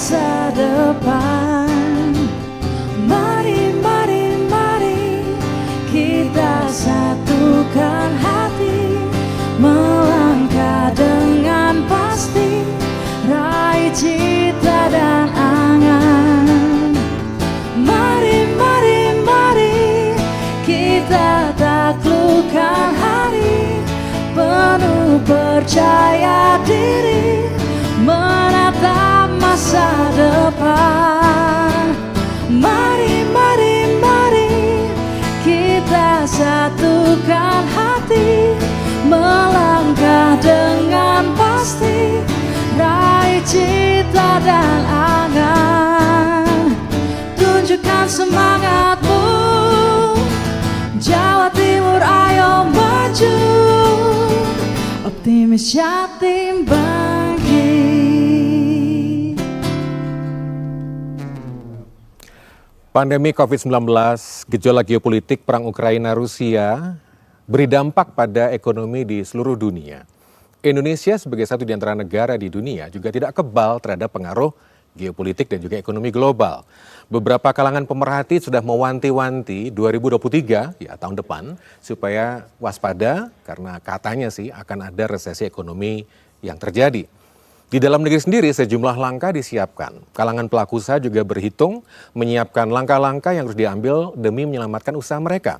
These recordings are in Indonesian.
masa depan. Mari, mari, mari kita satukan hati, melangkah dengan pasti, raih cita dan angan. Mari, mari, mari kita taklukkan hari, penuh percaya diri, menatap masa depan. Mari, mari, mari kita satukan hati, melangkah dengan pasti, raih cita dan angan. Tunjukkan semangatmu, Jawa Timur ayo maju, optimis Jatim bangkit. Pandemi COVID-19, gejolak geopolitik perang Ukraina-Rusia beri dampak pada ekonomi di seluruh dunia. Indonesia sebagai satu di antara negara di dunia juga tidak kebal terhadap pengaruh geopolitik dan juga ekonomi global. Beberapa kalangan pemerhati sudah mewanti-wanti 2023, ya tahun depan, supaya waspada karena katanya sih akan ada resesi ekonomi yang terjadi. Di dalam negeri sendiri sejumlah langkah disiapkan. Kalangan pelaku usaha juga berhitung menyiapkan langkah-langkah yang harus diambil demi menyelamatkan usaha mereka.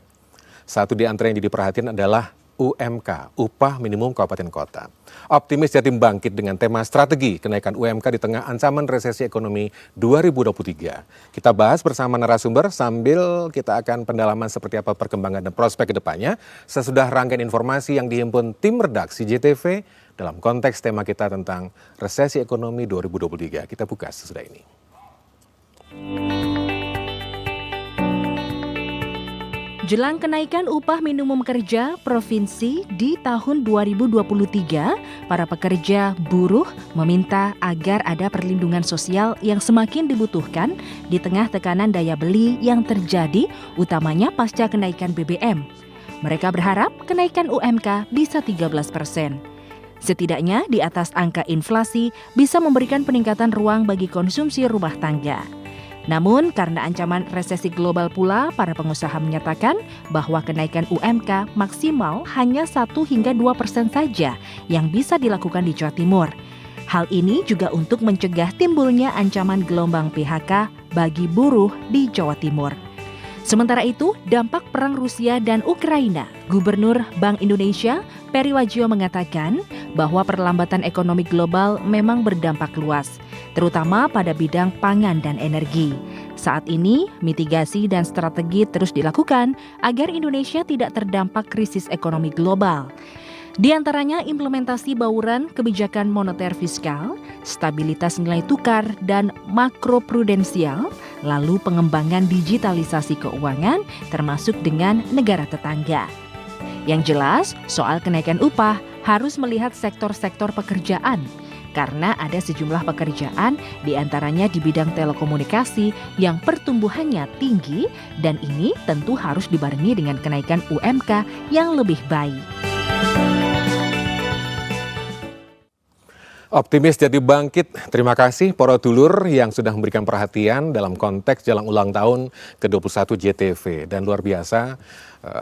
Satu di antara yang jadi perhatian adalah UMK, upah minimum kabupaten kota. Optimis Jatim bangkit dengan tema strategi kenaikan UMK di tengah ancaman resesi ekonomi 2023. Kita bahas bersama narasumber sambil kita akan pendalaman seperti apa perkembangan dan prospek ke depannya sesudah rangkaian informasi yang dihimpun tim redaksi JTV dalam konteks tema kita tentang resesi ekonomi 2023. Kita buka sesudah ini. Jelang kenaikan upah minimum kerja provinsi di tahun 2023, para pekerja buruh meminta agar ada perlindungan sosial yang semakin dibutuhkan di tengah tekanan daya beli yang terjadi, utamanya pasca kenaikan BBM. Mereka berharap kenaikan UMK bisa 13%. Setidaknya di atas angka inflasi bisa memberikan peningkatan ruang bagi konsumsi rumah tangga. Namun karena ancaman resesi global pula, para pengusaha menyatakan bahwa kenaikan UMK maksimal hanya 1 hingga 2% saja yang bisa dilakukan di Jawa Timur. Hal ini juga untuk mencegah timbulnya ancaman gelombang PHK bagi buruh di Jawa Timur. Sementara itu, dampak perang Rusia dan Ukraina, Gubernur Bank Indonesia Peri Warjio mengatakan bahwa perlambatan ekonomi global memang berdampak luas, terutama pada bidang pangan dan energi. Saat ini, mitigasi dan strategi terus dilakukan agar Indonesia tidak terdampak krisis ekonomi global. Di antaranya implementasi bauran kebijakan moneter fiskal, stabilitas nilai tukar dan makroprudensial, lalu pengembangan digitalisasi keuangan termasuk dengan negara tetangga. Yang jelas, soal kenaikan upah harus melihat sektor-sektor pekerjaan, karena ada sejumlah pekerjaan di antaranya di bidang telekomunikasi yang pertumbuhannya tinggi dan ini tentu harus dibarengi dengan kenaikan UMK yang lebih baik. Optimis jadi bangkit. Terima kasih para dulur yang sudah memberikan perhatian dalam konteks jelang ulang tahun ke-21 JTV. Dan luar biasa,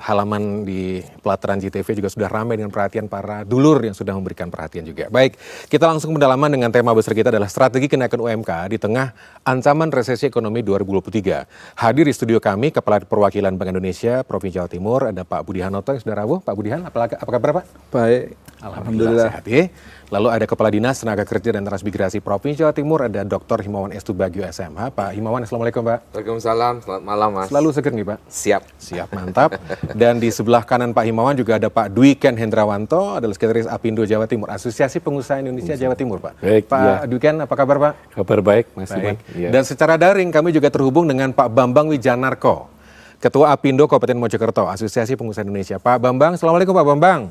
halaman di pelataran JTV juga sudah ramai dengan perhatian para dulur yang sudah memberikan perhatian juga. Baik, kita langsung pendalaman dengan tema besar kita adalah strategi kenaikan UMK di tengah ancaman resesi ekonomi 2023. Hadir di studio kami Kepala Perwakilan Bank Indonesia Provinsi Jawa Timur, ada Pak Budi Hanoto yang sudah rawuh. Pak Budi Han, apa kabar Pak? Baik, Alhamdulillah sehat ya. Lalu ada Kepala Dinas Tenaga Kerja dan Transmigrasi Provinsi Jawa Timur, ada Dr. Himawan Estubagio SMH. Pak Himawan, Assalamualaikum Pak. Waalaikumsalam, selamat malam Mas. Selalu seger nih Pak? Siap. Siap, mantap. Dan di sebelah kanan Pak Himawan juga ada Pak Dwi Ken Hendrawanto, adalah Sekretaris Apindo Jawa Timur, Asosiasi Pengusaha Indonesia Jawa Timur Pak. Baik, Pak ya. Dwi Ken, apa kabar Pak? Kabar baik Mas Baik. Iman. Ya. Dan secara daring kami juga terhubung dengan Pak Bambang Wijanarko, Ketua Apindo Kabupaten Mojokerto, Asosiasi Pengusaha Indonesia. Pak Bambang, Assalamualaikum Pak Bambang.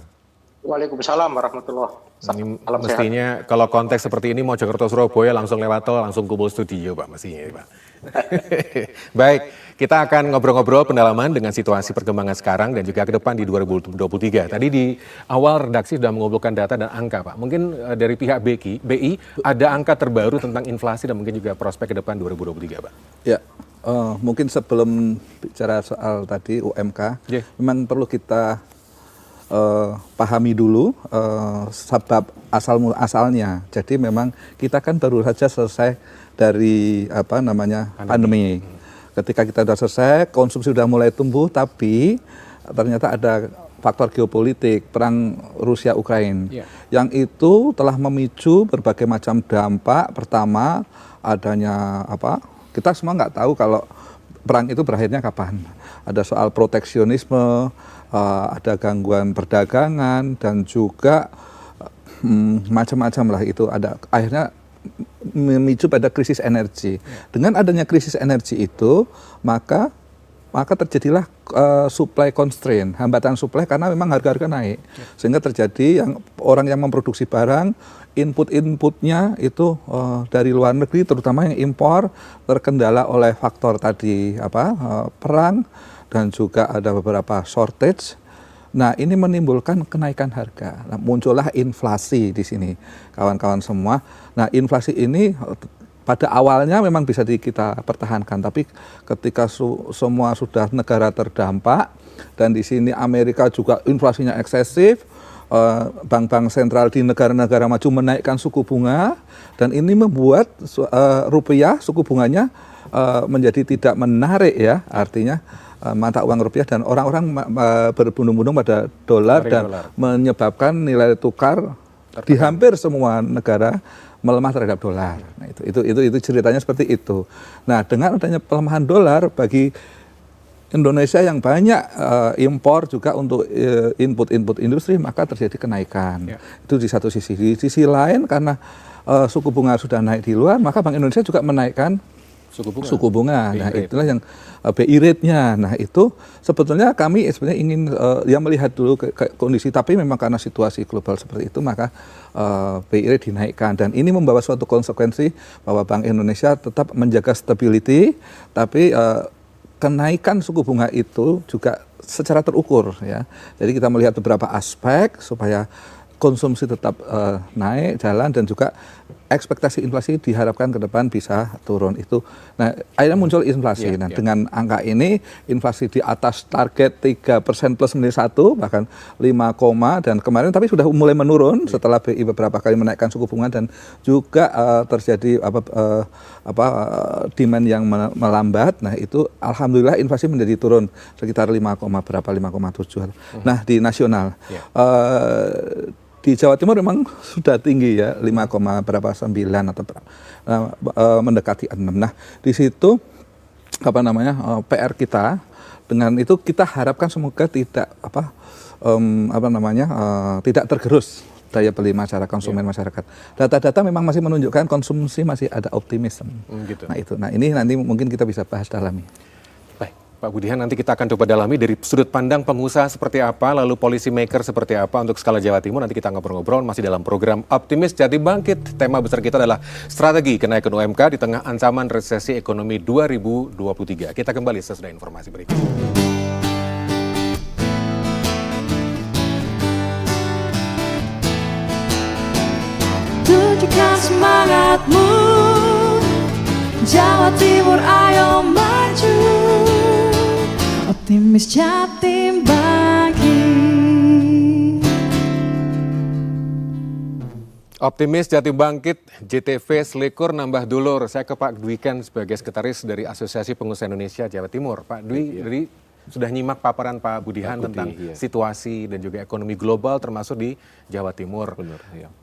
Waalaikumsalam warahmatullahi Ini wabarakatuh. mestinya kalau konteks seperti ini Mojokerto Surabaya langsung lewat tol langsung kumpul studio Pak mestinya Pak. Baik, kita akan ngobrol-ngobrol pendalaman dengan situasi perkembangan sekarang dan juga ke depan di 2023. Tadi di awal redaksi sudah mengumpulkan data dan angka, Pak. Mungkin dari pihak BI ada angka terbaru tentang inflasi dan mungkin juga prospek ke depan 2023, Pak. Ya, mungkin sebelum bicara soal tadi UMK, memang perlu kita pahami dulu sebab asalnya. Jadi memang kita kan baru saja selesai dari pandemi. Ketika kita sudah selesai, konsumsi sudah mulai tumbuh, tapi ternyata ada faktor geopolitik, perang Rusia-Ukraina, yang itu telah memicu berbagai macam dampak. Pertama, adanya kita semua nggak tahu kalau perang itu berakhirnya kapan. Ada soal proteksionisme, ada gangguan perdagangan, dan juga macam-macam lah itu. Ada akhirnya memicu pada krisis energi. Dengan adanya krisis energi itu, maka terjadilah supply constraint, hambatan supply karena memang harga-harga naik. Sehingga terjadi orang yang memproduksi barang, input-inputnya itu dari luar negeri, terutama yang impor, terkendala oleh faktor tadi perang, dan juga ada beberapa shortage. Nah, ini menimbulkan kenaikan harga. Nah, muncullah inflasi di sini, kawan-kawan semua. Nah, inflasi ini pada awalnya memang bisa kita pertahankan, tapi ketika semua sudah negara terdampak, dan di sini Amerika juga inflasinya eksesif, bank-bank sentral di negara-negara maju menaikkan suku bunga, dan ini membuat rupiah suku bunganya menjadi tidak menarik ya, artinya mata uang rupiah, dan orang-orang berbondong-bondong pada dolar dan menyebabkan nilai tukar di hampir semua negara melemah terhadap dolar. Nah, itu ceritanya seperti itu. Nah, dengan adanya pelemahan dolar bagi Indonesia yang banyak impor juga untuk input industri, maka terjadi kenaikan. Itu di satu sisi. Di sisi lain, karena suku bunga sudah naik di luar, maka Bank Indonesia juga menaikkan suku bunga. Nah, itulah yang BI rate-nya. Nah, itu sebetulnya kami sebenarnya ingin melihat dulu ke kondisi, tapi memang karena situasi global seperti itu, maka BI rate dinaikkan. Dan ini membawa suatu konsekuensi bahwa Bank Indonesia tetap menjaga stability, tapi kenaikan suku bunga itu juga secara terukur ya. Jadi kita melihat beberapa aspek supaya konsumsi tetap naik, jalan, dan juga ekspektasi inflasi diharapkan ke depan bisa turun itu. Nah, akhirnya muncul inflasi. Nah, dengan angka ini, inflasi di atas target 3% plus minus 1, bahkan 5, dan kemarin tapi sudah mulai menurun setelah BI beberapa kali menaikkan suku bunga, dan juga terjadi demand yang melambat. Nah, itu alhamdulillah inflasi menjadi turun sekitar 5,7. Nah, di nasional. Di Jawa Timur memang sudah tinggi ya, 5,9 atau mendekati 6. Nah, di situ PR kita dengan itu kita harapkan semoga tidak tidak tergerus daya beli masyarakat, konsumen masyarakat. Data-data memang masih menunjukkan konsumsi masih ada optimisme. Gitu. Nah, ini nanti mungkin kita bisa bahas dalami. Pak Budihan, nanti kita akan coba dalami dari sudut pandang pengusaha seperti apa, lalu policy maker seperti apa untuk skala Jawa Timur. Nanti kita ngobrol-ngobrol masih dalam program Optimis Jatim Bangkit. Tema besar kita adalah strategi kenaikan UMK di tengah ancaman resesi ekonomi 2023. Kita kembali sesudah informasi berikut. Tunjukkan semangatmu, Jawa Timur ayo maju. Optimis Jatim Bangkit. Optimis Jatim Bangkit, JTV selikur nambah dulur. Saya ke Pak Dwi Ken sebagai sekretaris dari Asosiasi Pengusaha Indonesia Jawa Timur. Pak Dwi, sudah nyimak paparan Pak Budihan tentang situasi dan juga ekonomi global termasuk di Jawa Timur.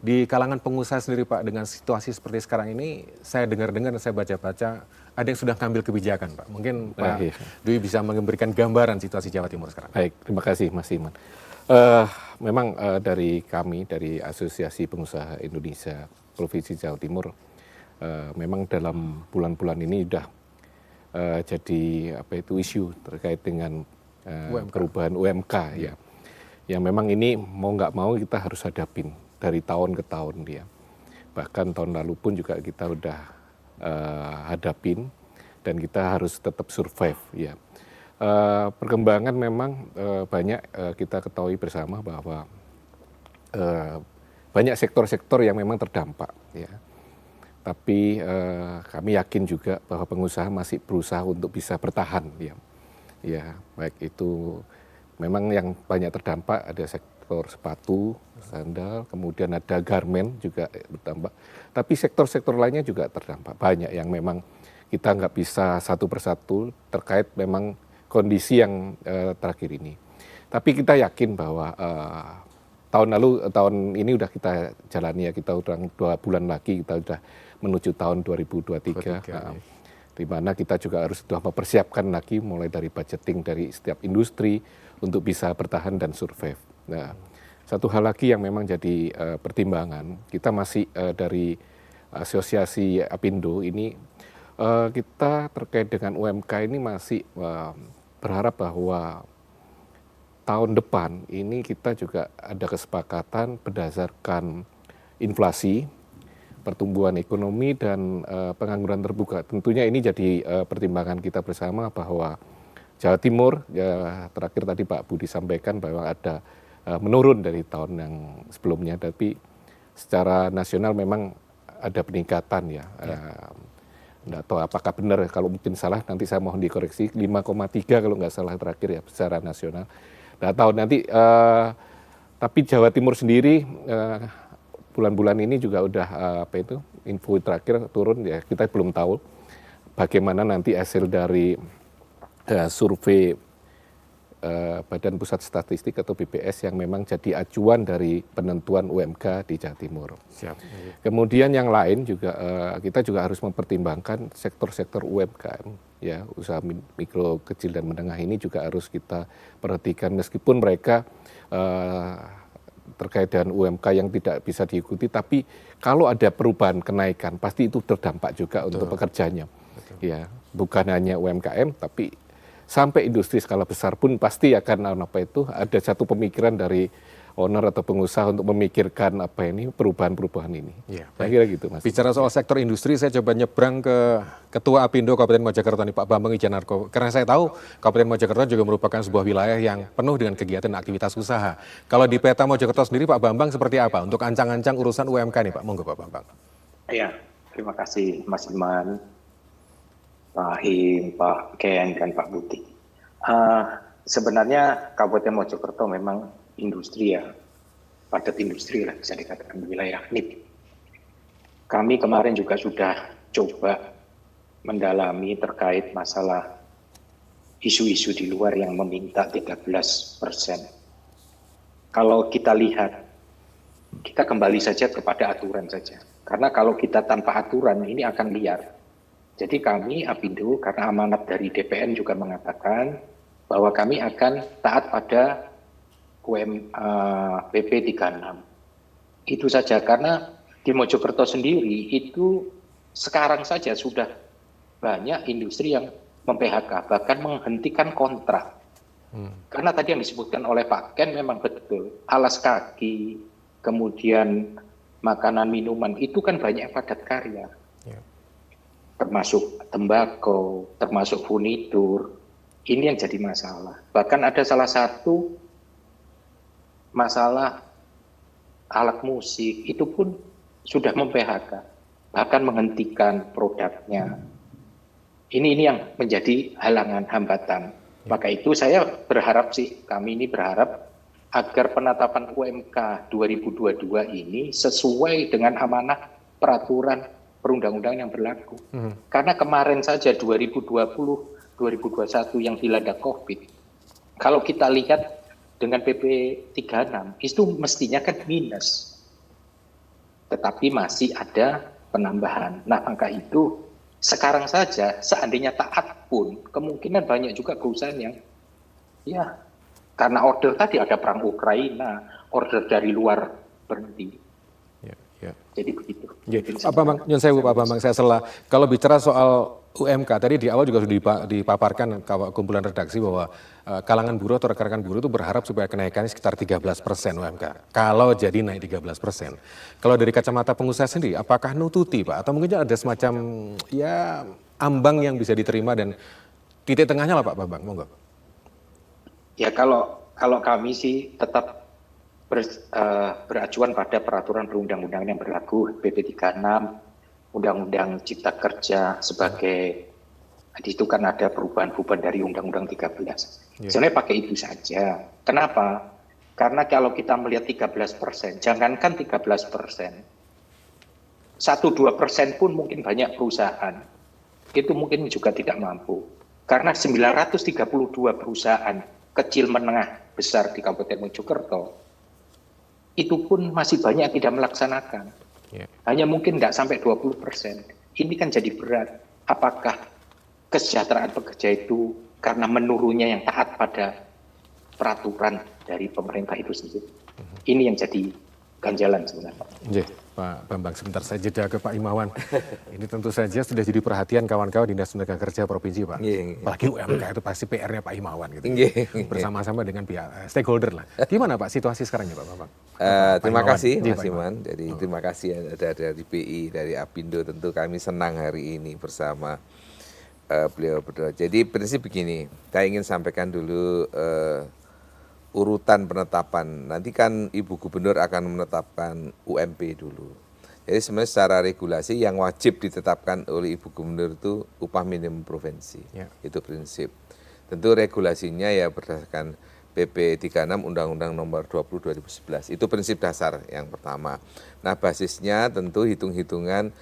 Di kalangan pengusaha sendiri Pak, dengan situasi seperti sekarang ini, saya dengar-dengar dan saya baca-baca, ada yang sudah ngambil kebijakan Pak. Mungkin Pak Dwi bisa memberikan gambaran situasi Jawa Timur sekarang. Baik, terima kasih Mas Iman. Memang dari kami, dari Asosiasi Pengusaha Indonesia Provinsi Jawa Timur, memang dalam bulan-bulan ini sudah jadi isu terkait dengan perubahan UMK ya. Yang memang ini mau nggak mau kita harus hadapin dari tahun ke tahun dia. Bahkan tahun lalu pun juga kita udah hadapin, dan kita harus tetap survive ya. Perkembangan memang banyak kita ketahui bersama bahwa banyak sektor-sektor yang memang terdampak ya. Tapi kami yakin juga bahwa pengusaha masih berusaha untuk bisa bertahan ya. Ya, baik itu memang yang banyak terdampak ada sektor sepatu, sandal, kemudian ada garmen juga berdampak. Tapi sektor-sektor lainnya juga terdampak. Banyak yang memang kita nggak bisa satu persatu terkait memang kondisi yang terakhir ini. Tapi kita yakin bahwa tahun ini udah kita jalani ya, kita udah 2 bulan lagi kita udah menuju tahun 2023. Di mana kita juga harus sudah mempersiapkan lagi mulai dari budgeting dari setiap industri untuk bisa bertahan dan survive. Nah, satu hal lagi yang memang jadi pertimbangan, kita masih dari Asosiasi Apindo ini kita terkait dengan UMK ini masih berharap bahwa tahun depan ini kita juga ada kesepakatan berdasarkan inflasi, pertumbuhan ekonomi dan pengangguran terbuka. Tentunya ini jadi pertimbangan kita bersama bahwa Jawa Timur ya terakhir tadi Pak Budi sampaikan bahwa ada menurun dari tahun yang sebelumnya, tapi secara nasional memang ada peningkatan ya. Nggak tahu apakah benar, kalau mungkin salah nanti saya mohon dikoreksi, 5,3 kalau nggak salah terakhir ya secara nasional. Nggak tahu nanti, tapi Jawa Timur sendiri bulan-bulan ini juga udah info terakhir turun ya, kita belum tahu bagaimana nanti hasil dari survei Badan Pusat Statistik atau BPS yang memang jadi acuan dari penentuan UMK di Jawa Timur. Siap. Kemudian yang lain juga kita juga harus mempertimbangkan sektor-sektor UMKM ya, usaha mikro, kecil dan menengah ini juga harus kita perhatikan meskipun mereka terkait dengan UMK yang tidak bisa diikuti, tapi kalau ada perubahan kenaikan pasti itu terdampak juga untuk pekerjanya. Ya, bukan hanya UMKM tapi sampai industri skala besar pun pasti akan ada satu pemikiran dari owner atau pengusaha untuk memikirkan perubahan-perubahan ini. Ya, saya kira gitu, Mas. Bicara soal sektor industri, saya coba nyebrang ke Ketua Apindo Kabupaten Mojokerto nih Pak Bambang Wijanarko. Karena saya tahu Kabupaten Mojokerto juga merupakan sebuah wilayah yang penuh dengan kegiatan dan aktivitas usaha. Kalau di peta Mojokerto sendiri Pak Bambang seperti apa untuk ancang-ancang urusan UMK nih Pak? Monggo Pak Bambang. Ya, terima kasih Mas Iman, Pak Him, Pak Ken, dan Pak Budi. Sebenarnya Kabupaten Mojokerto memang industri ya, padat industri lah bisa dikatakan wilayah NIP. Kami kemarin juga sudah coba mendalami terkait masalah isu-isu di luar yang meminta 13%. Kalau kita lihat, kita kembali saja kepada aturan saja. Karena kalau kita tanpa aturan ini akan liar. Jadi kami Apindo karena amanat dari DPN juga mengatakan bahwa kami akan taat pada PP 36. Itu saja, karena di Mojokerto sendiri itu sekarang saja sudah banyak industri yang mem-PHK, bahkan menghentikan kontrak. Karena tadi yang disebutkan oleh Pak Ken memang betul, alas kaki, kemudian makanan minuman itu kan banyak padat karya. Termasuk tembakau, termasuk furnitur, ini yang jadi masalah. Bahkan ada salah satu masalah alat musik, itu pun sudah mem-PHK, bahkan menghentikan produknya. Ini yang menjadi halangan, hambatan. Maka itu saya berharap sih, kami ini berharap agar penetapan UMK 2022 ini sesuai dengan amanah peraturan perundang-undang yang berlaku. Karena kemarin saja 2020-2021 yang dilanda COVID, kalau kita lihat dengan PP 36 itu mestinya kan minus, tetapi masih ada penambahan. Nah, maka itu sekarang saja seandainya taat pun kemungkinan banyak juga perusahaan yang ya karena order tadi ada perang Ukraina, order dari luar berhenti. Jadi begitu. Pak Bambang, Pak Bambang, saya salah. Kalau bicara soal UMK, tadi di awal juga sudah dipaparkan kumpulan redaksi bahwa kalangan buruh atau rekan-rekan buruh itu berharap supaya kenaikannya sekitar 13% UMK. Kalau jadi naik 13%. Kalau dari kacamata pengusaha sendiri, apakah nututi Pak? Atau mungkin ada semacam ya ambang yang bisa diterima dan titik tengahnya lah Pak Bambang, monggo. Ya kalau kami sih tetap beracuan pada peraturan perundang-undangan yang berlaku, PP 36, Undang-Undang Cipta Kerja sebagai, di situ kan ada perubahan-perubahan dari Undang-Undang 13. Sebenarnya pakai itu saja. Kenapa? Karena kalau kita melihat 13%, jangankan 13%, 1-2% pun mungkin banyak perusahaan, itu mungkin juga tidak mampu. Karena 932 perusahaan kecil menengah besar di Kabupaten Mojokerto, itu pun masih banyak yang tidak melaksanakan. Hanya mungkin tidak sampai 20%. Ini kan jadi berat. Apakah kesejahteraan pekerja itu karena menurunnya yang taat pada peraturan dari pemerintah itu sendiri? Ini yang jadi ganjalan sebenarnya. Pak Bambang, sebentar saya jeda ke Pak Imawan. Ini tentu saja sudah jadi perhatian kawan-kawan Dinas Tenaga Kerja Provinsi, Pak. Apalagi UMK itu pasti PR-nya Pak Imawan gitu. Bersama-sama dengan pihak stakeholder lah. Gimana Pak situasi sekarang ya Pak Bambang? Terima kasih Mas Iman. Jadi terima kasih ada dari BI, dari Apindo. Tentu kami senang hari ini bersama beliau berdua. Jadi prinsip begini, saya ingin sampaikan dulu urutan penetapan. Nanti kan Ibu Gubernur akan menetapkan UMP dulu. Jadi sebenarnya secara regulasi yang wajib ditetapkan oleh Ibu Gubernur itu upah minimum provinsi. Itu prinsip. Tentu regulasinya ya berdasarkan PP 36 Undang-Undang Nomor 20 2011. Itu prinsip dasar yang pertama. Nah, basisnya tentu hitung-hitungan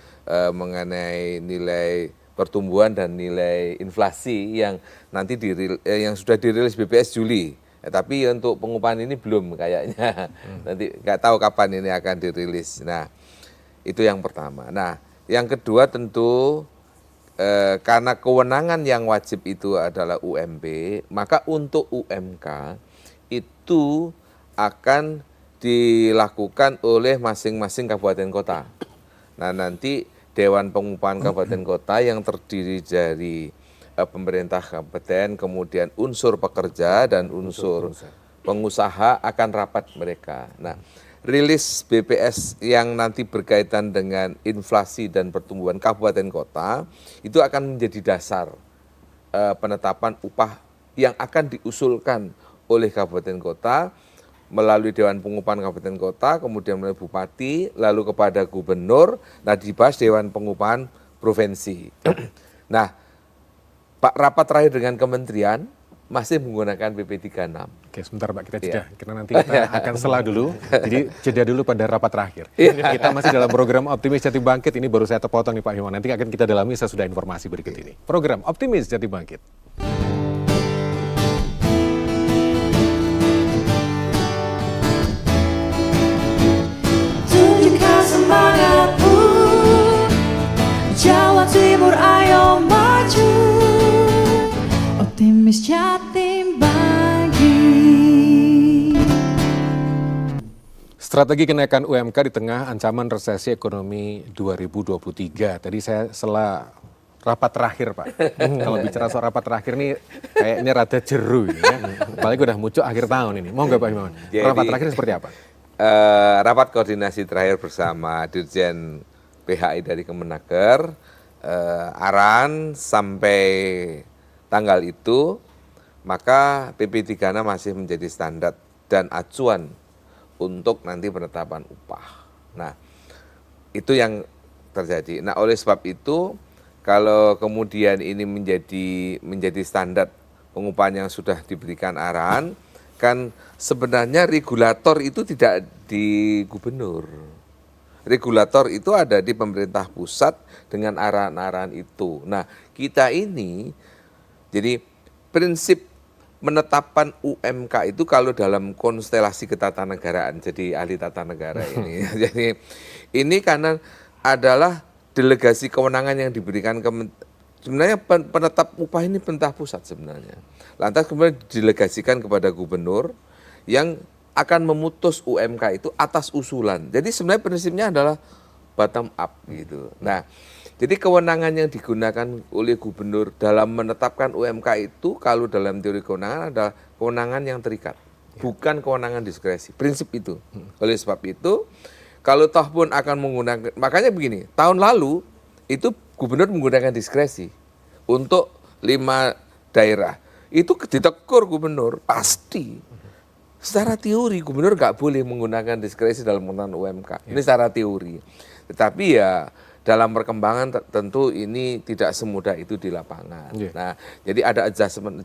mengenai nilai pertumbuhan dan nilai inflasi yang nanti yang sudah dirilis BPS Juli. Tapi untuk pengupahan ini belum kayaknya. Nanti nggak tahu kapan ini akan dirilis. Nah, itu yang pertama. Nah, yang kedua tentu karena kewenangan yang wajib itu adalah UMP, maka untuk UMK itu akan dilakukan oleh masing-masing kabupaten kota. Nah, nanti Dewan Pengupahan Kabupaten Kota yang terdiri dari pemerintah kabupaten, kemudian unsur pekerja dan unsur pengusaha akan rapat mereka. Nah, rilis BPS yang nanti berkaitan dengan inflasi dan pertumbuhan kabupaten kota itu akan menjadi dasar penetapan upah yang akan diusulkan oleh kabupaten kota melalui Dewan Pengupahan Kabupaten Kota, kemudian melalui Bupati, lalu kepada Gubernur, nah dibahas Dewan Pengupahan Provinsi. Nah, Pak rapat terakhir dengan kementerian masih menggunakan PP 36. Oke, sebentar Pak, kita jeda. Karena nanti kita akan sela dulu. Jadi jeda dulu pada rapat terakhir. Kita masih dalam program Optimis Jati Bangkit. Ini baru saya terpotong nih Pak Imawan. Nanti akan kita dalami sesudah informasi berikut ini. Program Optimis Jati Bangkit. Tunjukkan semangatmu, Jawa Timur ayo maju, Optimis Jatim Bangkit. Strategi kenaikan UMK di tengah ancaman resesi ekonomi 2023. Tadi saya sela rapat terakhir Pak. Kalau bicara soal rapat terakhir nih kayaknya rada jeru ya. Apalagi udah muncul akhir tahun ini. Mau nggak Pak Imawan? Rapat terakhir seperti apa? Rapat koordinasi terakhir bersama Dirjen PHI dari Kemenaker, arahan sampai tanggal itu, maka PP 36 masih menjadi standar dan acuan untuk nanti penetapan upah. Nah, itu yang terjadi. Nah, oleh sebab itu, kalau kemudian ini menjadi standar pengupahan yang sudah diberikan arahan, kan sebenarnya regulator itu tidak di gubernur. Regulator itu ada di pemerintah pusat dengan arahan-arahan itu. Nah, kita ini, jadi prinsip menetapkan UMK itu kalau dalam konstelasi ketatanegaraan, jadi ahli tata negara ini. Jadi ini karena adalah delegasi kewenangan yang diberikan sebenarnya penetap upah ini pemerintah pusat sebenarnya. Lantas kemudian didelegasikan kepada gubernur yang akan memutus UMK itu atas usulan. Jadi sebenarnya prinsipnya adalah bottom up gitu. Nah, jadi kewenangan yang digunakan oleh gubernur dalam menetapkan UMK itu kalau dalam teori kewenangan adalah kewenangan yang terikat, bukan kewenangan diskresi. Prinsip itu. Oleh sebab itu, kalau toh pun akan menggunakan, makanya begini, tahun lalu itu gubernur menggunakan diskresi. untuk 5 daerah. Itu ditegur gubernur, pasti. Secara teori gubernur nggak boleh menggunakan diskresi dalam penggunaan UMK. Ini secara teori. Tetapi ya dalam perkembangan tentu ini tidak semudah itu di lapangan. Nah, jadi ada adjustment.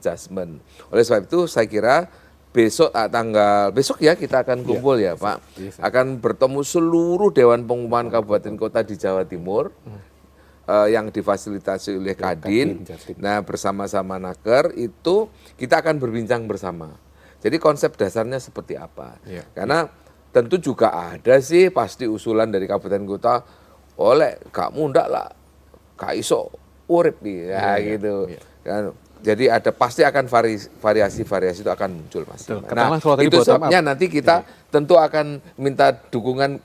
Oleh sebab itu saya kira besok ya kita akan kumpul ya Pak. Akan bertemu seluruh Dewan Pengupahan Kabupaten Kota di Jawa Timur yang difasilitasi oleh Kadin. Nah, bersama-sama Naker itu kita akan berbincang bersama. Jadi konsep dasarnya seperti apa? Karena tentu juga ada sih pasti usulan dari kabupaten kota, oleh kamu ndak lah, gak iso urip nih, gitu. Kan, jadi ada pasti akan variasi-variasi itu akan muncul Mas. Nah, itu sebabnya nanti kita tentu akan minta dukungan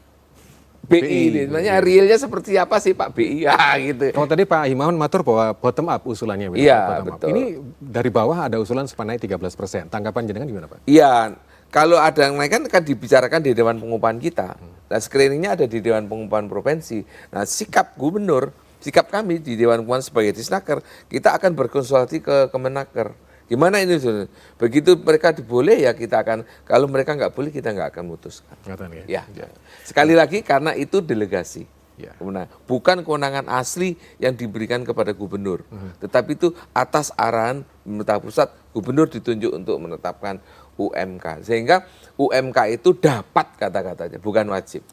BI. Sebenarnya realnya seperti apa sih Pak BI? Ya gitu. Kalau tadi Pak Himawan matur bahwa bottom up usulannya. Iya, betul. Ini dari bawah ada usulan supaya naik 13%. Tanggapan jenengan gimana Pak? Iya, kalau ada yang naik kan dibicarakan di Dewan Pengupahan kita. Nah, screeningnya ada di Dewan Pengupahan Provinsi. Nah, sikap gubernur, sikap kami di Dewan Pengupahan sebagai Disnaker, kita akan berkonsultasi ke Kemenaker. Gimana ini? Begitu mereka diboleh ya kita akan, kalau mereka nggak boleh kita nggak akan memutuskan. Ya. Sekali lagi karena itu delegasi. Bukan kewenangan asli yang diberikan kepada gubernur. Tetapi itu atas arahan pemerintah pusat, gubernur ditunjuk untuk menetapkan UMK. Sehingga UMK itu dapat kata-katanya, bukan wajib.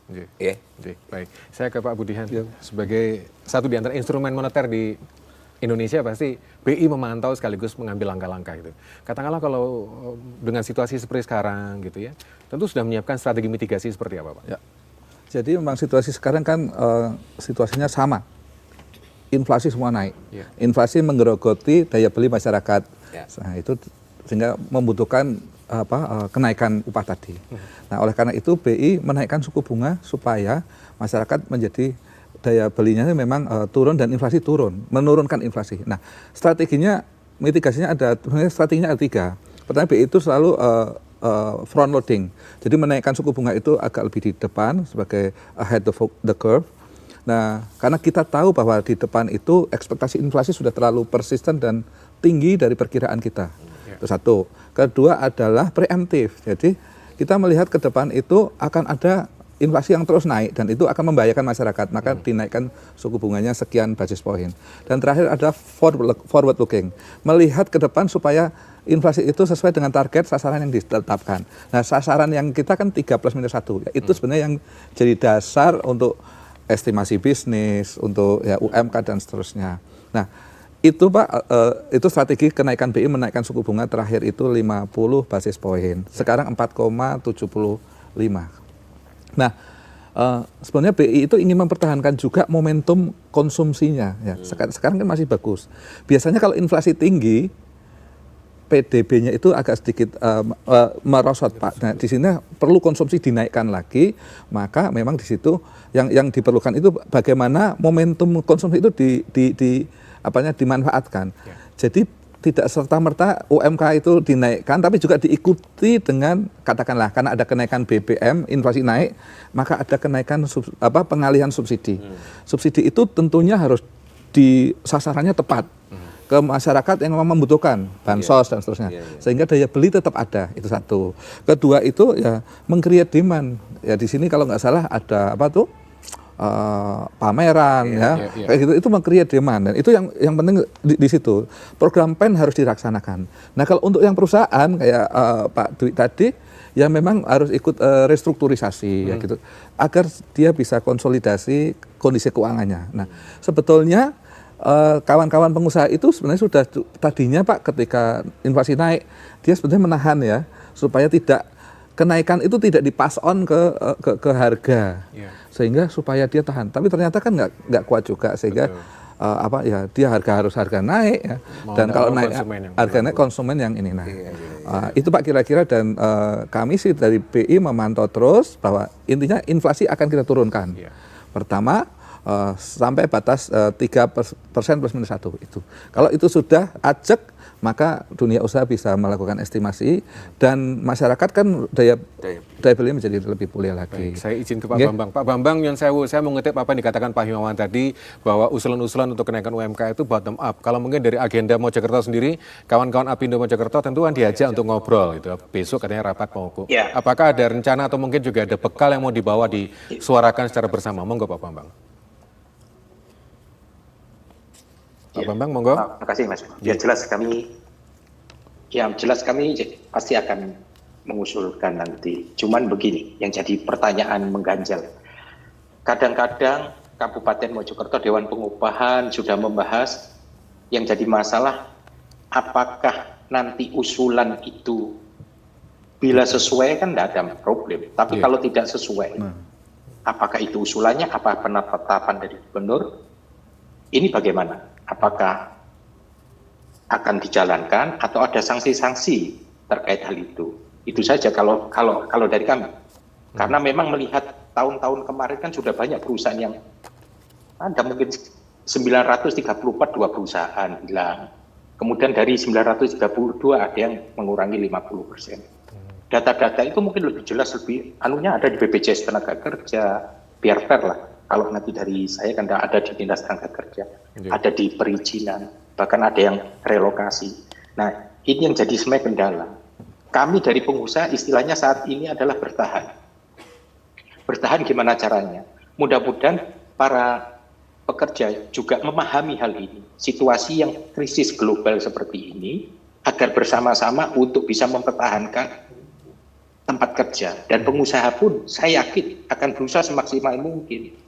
Baik, saya ke Pak Budihan. Sebagai satu di antara instrumen moneter di Indonesia pasti BI memantau sekaligus mengambil langkah-langkah itu. Katakanlah kalau dengan situasi seperti sekarang gitu ya, tentu sudah menyiapkan strategi mitigasi seperti apa Pak? Ya. Jadi memang situasi sekarang kan situasinya sama. Inflasi semua naik. Inflasi menggerogoti daya beli masyarakat. Nah, itu sehingga membutuhkan kenaikan upah tadi. Nah, oleh karena itu BI menaikkan suku bunga supaya masyarakat menjadi daya belinya memang turun dan inflasi turun, menurunkan inflasi. Nah, strateginya, mitigasinya strateginya ada 3. Pertama, BI itu selalu front loading. Jadi menaikkan suku bunga itu agak lebih di depan sebagai ahead of the curve. Nah, karena kita tahu bahwa di depan itu ekspektasi inflasi sudah terlalu persisten dan tinggi dari perkiraan kita. Itu satu. Kedua adalah preemptif. Jadi kita melihat ke depan itu akan ada inflasi yang terus naik dan itu akan membahayakan masyarakat, maka dinaikkan suku bunganya sekian basis point. Dan terakhir ada forward looking, melihat ke depan supaya inflasi itu sesuai dengan target sasaran yang ditetapkan. Nah, sasaran yang kita kan 3+-1, itu sebenarnya yang jadi dasar untuk estimasi bisnis, untuk ya UMK dan seterusnya. Nah, itu Pak, itu strategi kenaikan BI menaikkan suku bunga terakhir itu 50 basis point, sekarang 4,75. Nah, sebenarnya BI itu ingin mempertahankan juga momentum konsumsinya. Ya. Sekarang kan masih bagus. Biasanya kalau inflasi tinggi, PDB-nya itu agak sedikit merosot Pak. Nah, di sini perlu konsumsi dinaikkan lagi, maka memang di situ yang diperlukan itu bagaimana momentum konsumsi itu dimanfaatkan. Jadi tidak serta-merta UMK itu dinaikkan, tapi juga diikuti dengan katakanlah karena ada kenaikan BBM, inflasi naik, maka ada kenaikan pengalihan subsidi. Subsidi itu tentunya harus sasarannya tepat ke masyarakat yang memang membutuhkan bansos dan seterusnya, sehingga daya beli tetap ada. Itu satu. Kedua itu ya meng-create demand. Ya di sini kalau nggak salah ada pameran kayak gitu, itu meng-create demand dan itu yang penting di situ. Program PEN harus dilaksanakan. Nah, kalau untuk yang perusahaan kayak Pak Dwi tadi ya memang harus ikut restrukturisasi ya gitu agar dia bisa konsolidasi kondisi keuangannya. Nah, sebetulnya kawan-kawan pengusaha itu sebenarnya sudah tadinya Pak ketika inflasi naik dia sebenarnya menahan ya supaya tidak kenaikan itu tidak dipass on ke harga, sehingga supaya dia tahan. Tapi ternyata kan nggak kuat juga sehingga dia harga naik ya. Dan kalau naik harga naik konsumen yang ini itu Pak kira-kira dan kami sih dari BI memantau terus bahwa intinya inflasi akan kita turunkan. Pertama sampai batas 3%+-1 itu. Kalau itu sudah ajak maka dunia usaha bisa melakukan estimasi dan masyarakat kan daya belinya menjadi lebih pulih lagi. Baik, saya izin ke Pak Bambang. Pak Bambang, yang saya mau ngutip apa yang dikatakan Pak Himawan tadi, bahwa usulan-usulan untuk kenaikan UMK itu bottom up. Kalau mungkin dari agenda Mojokerto sendiri, kawan-kawan Apindo Mojokerto tentu kan diajak untuk ngobrol gitu. Besok katanya rapat mau. Ya. Apakah ada rencana atau mungkin juga ada bekal yang mau dibawa disuarakan secara bersama? Monggo Pak Bambang. Pak Bambang, monggo. Terima kasih Mas. Yang jelas kami pasti akan mengusulkan nanti. Cuman begini, yang jadi pertanyaan mengganjal. Kadang-kadang Kabupaten Mojokerto Dewan Pengupahan sudah membahas, yang jadi masalah apakah nanti usulan itu bila sesuai kan tidak ada problem. Tapi kalau tidak sesuai, apakah itu usulannya, apa penetapan dari gubernur? Ini bagaimana? Apakah akan dijalankan atau ada sanksi-sanksi terkait hal itu? Itu saja kalau dari kami. Karena memang melihat tahun-tahun kemarin kan sudah banyak perusahaan yang ada mungkin 934 dua perusahaan hilang. Kemudian dari 932 ada yang mengurangi 50%. Data-data itu mungkin lebih jelas, lebih anunya ada di BPJS Tenaga Kerja, biar fair lah. Kalau nanti dari saya kan ada di Dinas Tenaga Kerja, ada di perizinan, bahkan ada yang relokasi. Nah, ini yang jadi sebenarnya kendala. Kami dari pengusaha istilahnya saat ini adalah bertahan. Bertahan gimana caranya? Mudah-mudahan para pekerja juga memahami hal ini. Situasi yang krisis global seperti ini, agar bersama-sama untuk bisa mempertahankan tempat kerja. Dan pengusaha pun saya yakin akan berusaha semaksimal mungkin.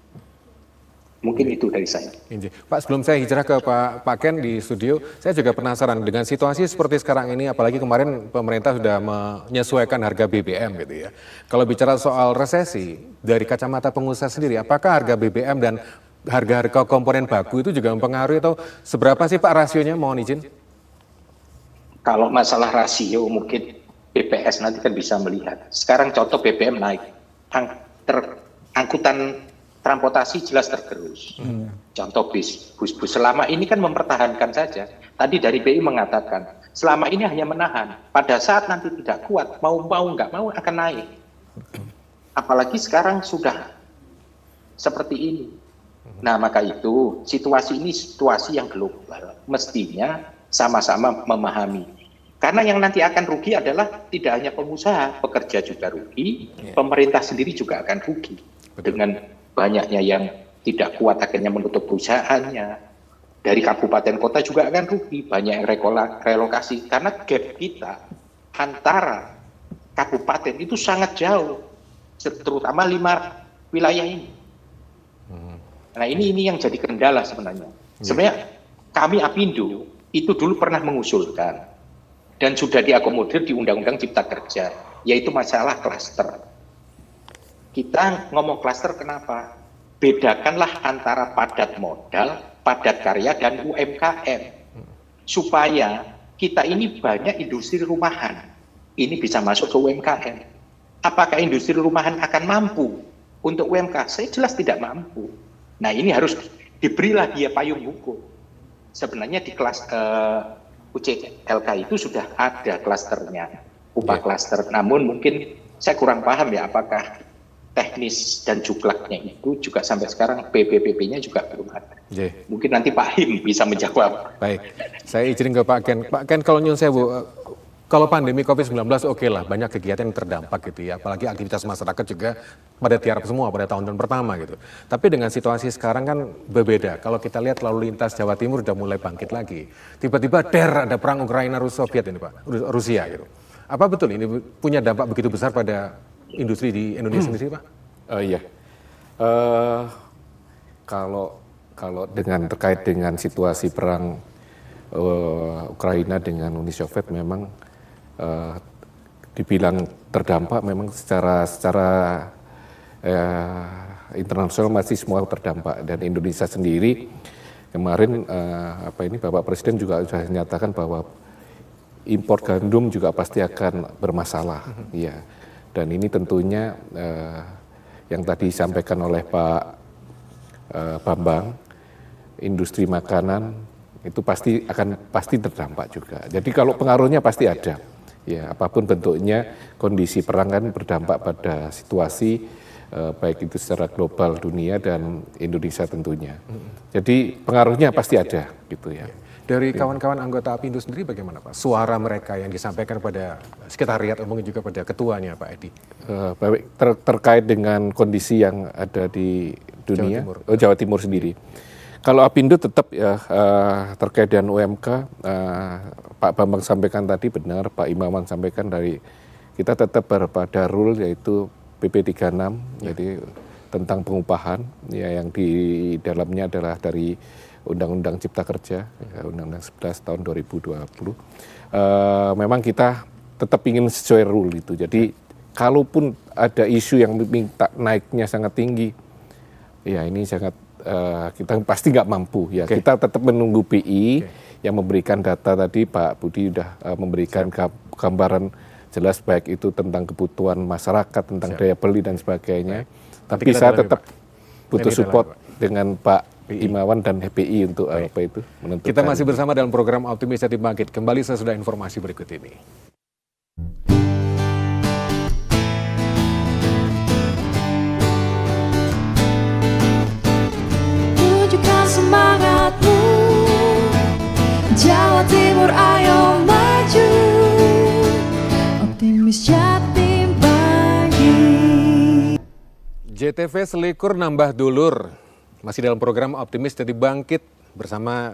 Mungkin itu dari saya. Pak, sebelum saya hijrah ke Pak Ken di studio, saya juga penasaran dengan situasi seperti sekarang ini, apalagi kemarin pemerintah sudah menyesuaikan harga BBM gitu ya. Kalau bicara soal resesi, dari kacamata pengusaha sendiri, apakah harga BBM dan harga-harga komponen baku itu juga mempengaruhi atau seberapa sih Pak rasionya, mohon izin? Kalau masalah rasio mungkin BPS nanti kan bisa melihat. Sekarang contoh BBM naik, angkutan transportasi jelas tergerus. Contoh bus selama ini kan mempertahankan saja. Tadi dari BI mengatakan selama ini hanya menahan. Pada saat nanti tidak kuat, mau nggak mau akan naik. Apalagi sekarang sudah seperti ini. Nah maka itu situasi ini situasi yang global. Mestinya sama-sama memahami. Karena yang nanti akan rugi adalah tidak hanya pengusaha, pekerja juga rugi, pemerintah sendiri juga akan rugi. Dengan banyaknya yang tidak kuat akhirnya menutup perusahaannya. Dari kabupaten kota juga akan rugi, banyak yang relokasi. Karena gap kita antara kabupaten itu sangat jauh, terutama 5 wilayah ini. Nah ini yang jadi kendala sebenarnya. Sebenarnya kami Apindo itu dulu pernah mengusulkan dan sudah diakomodir di Undang-Undang Cipta Kerja, yaitu masalah klaster. Kita ngomong klaster kenapa? Bedakanlah antara padat modal, padat karya, dan UMKM. Supaya kita ini banyak industri rumahan. Ini bisa masuk ke UMKM. Apakah industri rumahan akan mampu untuk UMKM? Saya jelas tidak mampu. Nah ini harus diberilah dia payung hukum. Sebenarnya di kelas UCLK itu sudah ada klasternya, upah klaster. Namun mungkin saya kurang paham ya apakah teknis dan juklaknya itu juga sampai sekarang PPPP-nya juga belum ada. Mungkin nanti Pak Him bisa menjawab. Baik, saya izin ke Pak Ken. Pak Ken, kalau nyun sewu, kalau pandemi COVID-19 oke lah, banyak kegiatan yang terdampak gitu ya, apalagi aktivitas masyarakat juga pada tiarap semua pada tahun-tahun pertama gitu. Tapi dengan situasi sekarang kan berbeda. Kalau kita lihat lalu lintas Jawa Timur udah mulai bangkit lagi. Tiba-tiba ada perang Ukraina Soviet ini Pak, Rusia gitu. Apa betul ini punya dampak begitu besar pada industri di Indonesia sendiri Pak? Iya. Kalau dengan terkait dengan situasi perang Ukraina dengan Uni Soviet memang dibilang terdampak memang secara internasional masih semua terdampak, dan Indonesia sendiri kemarin Bapak Presiden juga sudah menyatakan bahwa impor gandum juga pasti akan bermasalah, ya. Dan ini tentunya yang tadi disampaikan oleh Pak Bambang, industri makanan itu pasti terdampak juga. Jadi kalau pengaruhnya pasti ada. Ya, apapun bentuknya, kondisi perang kan berdampak pada situasi baik itu secara global dunia dan Indonesia tentunya. Jadi pengaruhnya pasti ada gitu ya. Dari kawan-kawan anggota Apindo sendiri bagaimana Pak? Suara mereka yang disampaikan pada sekretariat, mungkin juga pada ketuanya Pak Edi. Terkait dengan kondisi yang ada di dunia, Jawa Timur sendiri. Kalau Apindo tetap ya terkait dengan UMK, Pak Bambang sampaikan tadi benar, Pak Imawan sampaikan dari kita tetap pada rule yaitu PP 36, jadi tentang pengupahan ya, yang di dalamnya adalah dari Undang-Undang Cipta Kerja, Undang-Undang 11 tahun 2020. Memang kita tetap ingin sesuai rule itu. Jadi kalaupun ada isu yang minta naiknya sangat tinggi, ya ini sangat kita pasti nggak mampu ya. Kita tetap menunggu BI yang memberikan data tadi, Pak Budi sudah memberikan gambaran jelas baik itu tentang kebutuhan masyarakat, tentang daya beli dan sebagainya. Tapi saya tetap butuh support dengan Pak Imawan dan HPI untuk apa itu menentukan. Kita masih bersama dalam program Optimis Jadi Bangkit. Kembali sesudah informasi berikut ini. Tunjukkan semangatmu, Jawa Timur ayo maju, Optimis Jatim Bangkit. JTV Selikur nambah dulur. Masih dalam program Optimis Jadi Bangkit bersama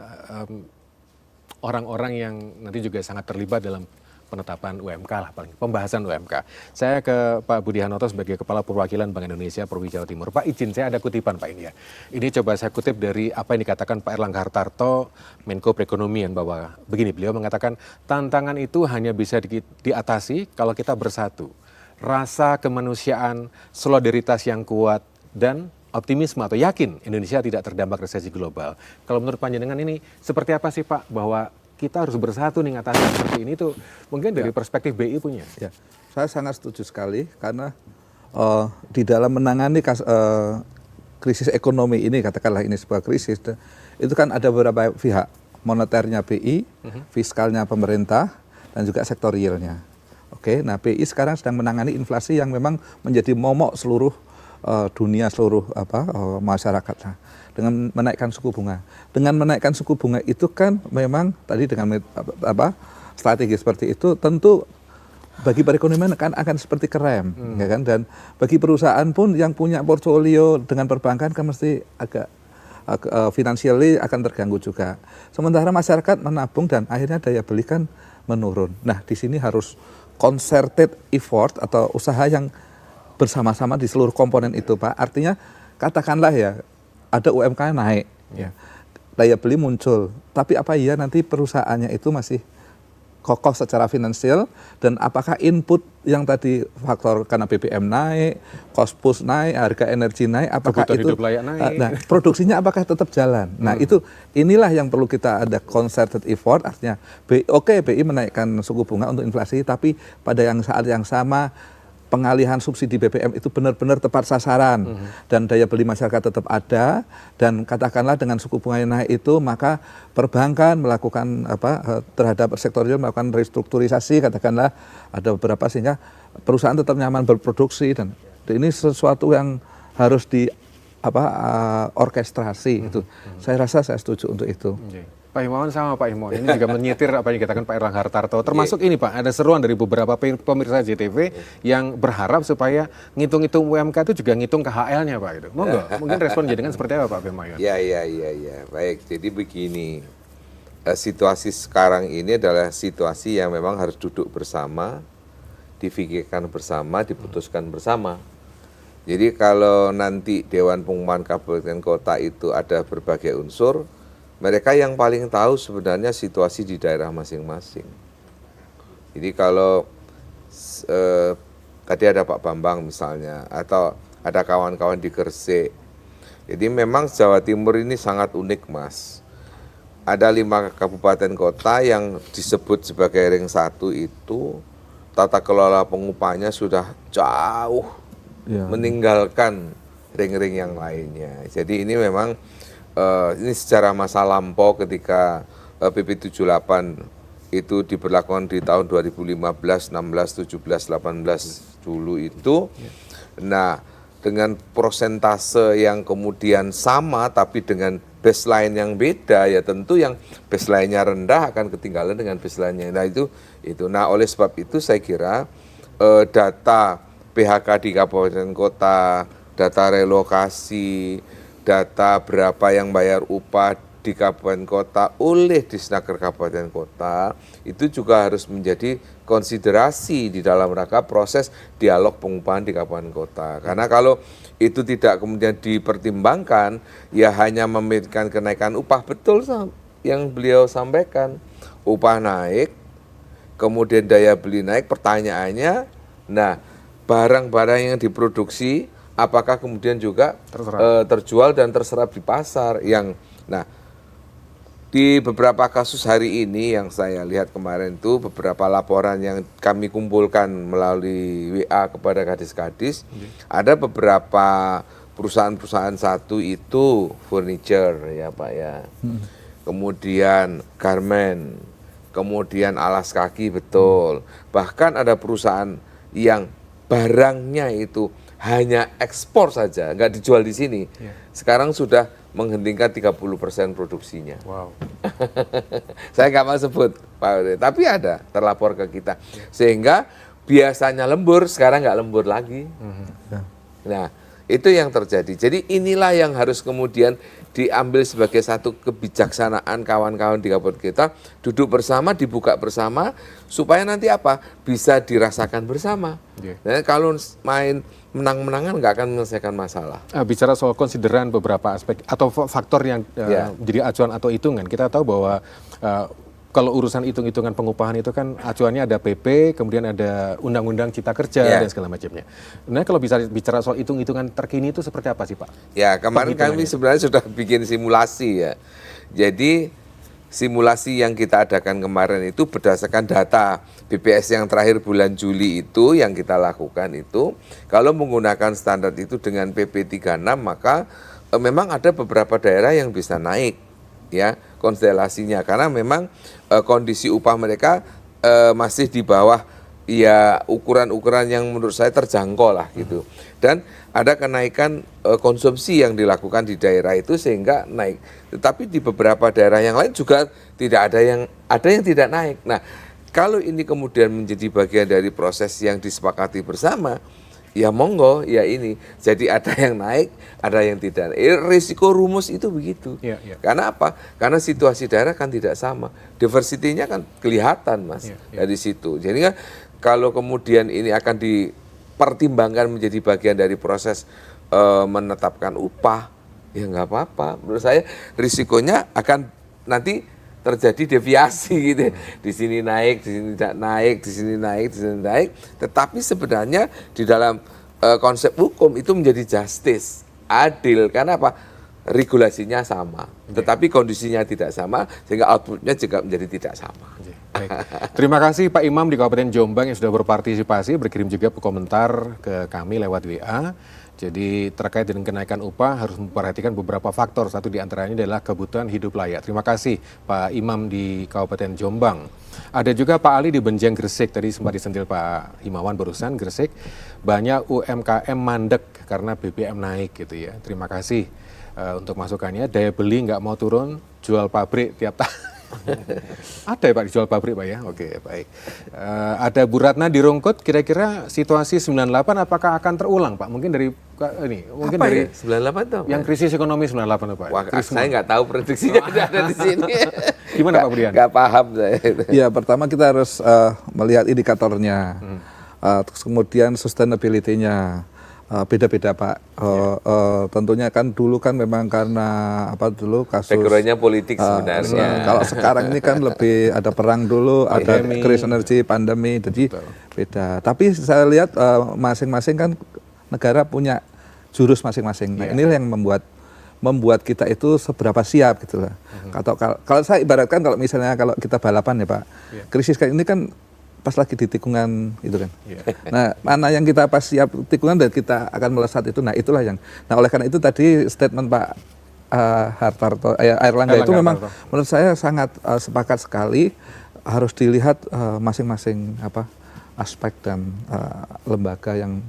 orang-orang yang nanti juga sangat terlibat dalam penetapan UMK lah, pembahasan UMK. Saya ke Pak Budi Hanoto sebagai Kepala Perwakilan Bank Indonesia Provinsi Jawa Timur. Pak izin saya ada kutipan Pak ini ya. Ini coba saya kutip dari apa yang dikatakan Pak Erlangga Hartarto, Menko Perekonomian, bahwa begini, beliau mengatakan tantangan itu hanya bisa diatasi kalau kita bersatu. Rasa kemanusiaan, solidaritas yang kuat, dan optimisme atau yakin Indonesia tidak terdampak resesi global. Kalau menurut panjenengan ini seperti apa sih Pak, bahwa kita harus bersatu nih ngatasi seperti ini tuh mungkin dari perspektif BI punya? Ya, saya sangat setuju sekali karena di dalam menangani krisis ekonomi ini, katakanlah ini sebuah krisis, itu kan ada beberapa pihak, moneternya BI, fiskalnya pemerintah, dan juga sektorialnya. Oke, nah BI sekarang sedang menangani inflasi yang memang menjadi momok seluruh dunia, seluruh masyarakat. Nah, dengan menaikkan suku bunga. Dengan menaikkan suku bunga itu kan memang tadi dengan strategi seperti itu tentu bagi perekonomian akan seperti kerem, ya kan? Dan bagi perusahaan pun yang punya portfolio dengan perbankan kan mesti agak financially akan terganggu juga. Sementara masyarakat menabung dan akhirnya daya beli kan menurun. Nah, di sini harus concerted effort atau usaha yang bersama-sama di seluruh komponen itu Pak. Artinya katakanlah ya ada UMK naik, ya, daya beli muncul. Tapi apa iya nanti perusahaannya itu masih kokoh secara finansial, dan apakah input yang tadi faktor karena BBM naik, cost push naik, harga energi naik, apakah kebutuhan itu hidup layak naik. Nah, produksinya apakah tetap jalan? Nah, inilah yang perlu kita ada concerted effort. Artinya BI menaikkan suku bunga untuk inflasi, tapi pada saat yang sama pengalihan subsidi BBM itu benar-benar tepat sasaran dan daya beli masyarakat tetap ada, dan katakanlah dengan suku bunga yang naik itu maka perbankan melakukan terhadap sektorial melakukan restrukturisasi, katakanlah ada beberapa, sehingga perusahaan tetap nyaman berproduksi, dan ini sesuatu yang harus orkestrasi itu. Saya rasa saya setuju untuk itu. Pak Imawan sama Pak Imon, ini juga menyitir apa yang dikatakan Pak Erlangga Hartarto. Termasuk ini Pak, ada seruan dari beberapa pemirsa JTV yang berharap supaya ngitung-ngitung UMK itu juga ngitung KHL-nya Pak. Itu. Mungkin respon jenengan seperti apa Pak Imawan? Ya. Baik, jadi begini. Situasi sekarang ini adalah situasi yang memang harus duduk bersama, difikirkan bersama, diputuskan bersama. Jadi kalau nanti Dewan Pengupahan Kabupaten Kota itu ada berbagai unsur, mereka yang paling tahu sebenarnya situasi di daerah masing-masing. Jadi kalau tadi ada Pak Bambang misalnya, atau ada kawan-kawan di Gresik. Jadi memang Jawa Timur ini sangat unik Mas. Ada 5 kabupaten kota yang disebut sebagai ring 1 itu tata kelola pengupahnya sudah jauh meninggalkan ring-ring yang lainnya. Jadi ini memang ini secara masa lampau ketika PP 78 itu diberlakukan di tahun 2015, 16, 17, 18 dulu itu. Nah, dengan prosentase yang kemudian sama tapi dengan baseline yang beda, ya tentu yang baseline-nya rendah akan ketinggalan dengan baseline-nya. Nah, itu. Nah, oleh sebab itu saya kira data PHK di kabupaten kota, data relokasi, data berapa yang bayar upah di kabupaten kota oleh Disnaker kabupaten kota itu juga harus menjadi konsiderasi di dalam rangka proses dialog pengupahan di kabupaten kota. Karena kalau itu tidak kemudian dipertimbangkan, ya hanya memberikan kenaikan upah, betul yang beliau sampaikan, upah naik, kemudian daya beli naik, pertanyaannya, nah barang-barang yang diproduksi apakah kemudian juga terjual dan terserap di pasar yang, nah di beberapa kasus hari ini yang saya lihat kemarin itu beberapa laporan yang kami kumpulkan melalui WA kepada kadis-kadis, ada beberapa perusahaan-perusahaan, satu itu furniture ya Pak ya, kemudian garment, kemudian alas kaki, betul. Bahkan ada perusahaan yang barangnya itu hanya ekspor saja, nggak dijual di sini. Sekarang sudah menghentikan 30% produksinya. Wow. Saya nggak mau sebut, Pak, tapi ada terlapor ke kita. Sehingga biasanya lembur, sekarang nggak lembur lagi. Nah, itu yang terjadi. Jadi inilah yang harus kemudian diambil sebagai satu kebijaksanaan kawan-kawan di kabupaten kita, duduk bersama, dibuka bersama, supaya nanti apa? Bisa dirasakan bersama. Nah, kalau main menang-menangan nggak akan menyelesaikan masalah. Bicara soal konsideran beberapa aspek atau faktor yang jadi acuan atau hitungan, kita tahu bahwa kalau urusan hitung-hitungan pengupahan itu kan acuannya ada PP, kemudian ada Undang-Undang Cipta Kerja dan segala macamnya. Nah, kalau bisa bicara soal hitung-hitungan terkini itu seperti apa sih Pak? Ya, kemarin kami sebenarnya sudah bikin simulasi ya. Jadi simulasi yang kita adakan kemarin itu berdasarkan data BPS yang terakhir bulan Juli itu yang kita lakukan itu, kalau menggunakan standar itu dengan PP 36 maka memang ada beberapa daerah yang bisa naik ya konstelasinya, karena memang kondisi upah mereka masih di bawah ya ukuran-ukuran yang menurut saya terjangkau lah gitu. Dan ada kenaikan konsumsi yang dilakukan di daerah itu sehingga naik. Tetapi di beberapa daerah yang lain juga tidak ada yang tidak naik. Nah, kalau ini kemudian menjadi bagian dari proses yang disepakati bersama, ya monggo, ya ini. Jadi ada yang naik, ada yang tidak. Risiko rumus itu begitu. Karena apa? Karena situasi daerah kan tidak sama. Diversity-nya kan kelihatan, Mas, dari situ. Jadi kan kalau kemudian ini akan dipertimbangkan menjadi bagian dari proses menetapkan upah, ya nggak apa-apa. Menurut saya risikonya akan nanti terjadi deviasi gitu. Di sini naik, di sini tidak naik, di sini naik, di sini naik. Tetapi sebenarnya di dalam konsep hukum itu menjadi justice, adil. Karena apa? Regulasinya sama, tetapi kondisinya tidak sama, sehingga outputnya juga menjadi tidak sama. Baik. Terima kasih Pak Imam di Kabupaten Jombang yang sudah berpartisipasi, berkirim juga komentar ke kami lewat WA. Jadi terkait dengan kenaikan upah harus memperhatikan beberapa faktor. Satu di antaranya adalah kebutuhan hidup layak. Terima kasih Pak Imam di Kabupaten Jombang. Ada juga Pak Ali di Benjang Gresik. Tadi sempat disentil Pak Himawan barusan, Gresik. Banyak UMKM mandek karena BBM naik gitu ya. Terima kasih untuk masukannya. Daya beli nggak mau turun, jual pabrik tiap tahun. Ada ya Pak dijual pabrik Pak ya? Oke, baik. Ada Bu Ratna di Rungkut, kira-kira situasi 98 apakah akan terulang Pak? Mungkin dari ini, mungkin apa dari ya? 98 tuh yang krisis ekonomi 98 Pak. Wah, saya nggak tahu prediksinya ada di sini. Gimana Pak Budian? Nggak paham saya. Ya, pertama kita harus melihat indikatornya, terus kemudian sustainability-nya. Beda-beda Pak. Tentunya kan dulu kan memang karena apa dulu kasus background-nya politik sebenarnya. Kalau sekarang ini kan lebih ada perang dulu, ada krisis energi, pandemi, jadi beda. Tapi saya lihat masing-masing kan negara punya jurus masing-masing. Nah, inilah yang membuat kita itu seberapa siap gitu lah. Kalau saya ibaratkan kalau misalnya kalau kita balapan ya Pak, krisis kayak ini kan pas lagi di tikungan itu kan. Nah, mana yang kita pas siap tikungan dan kita akan melesat itu, nah itulah yang. Nah, oleh karena itu tadi statement Pak Airlangga itu memang Hartarto. menurut saya sangat sepakat sekali harus dilihat masing-masing aspek dan lembaga yang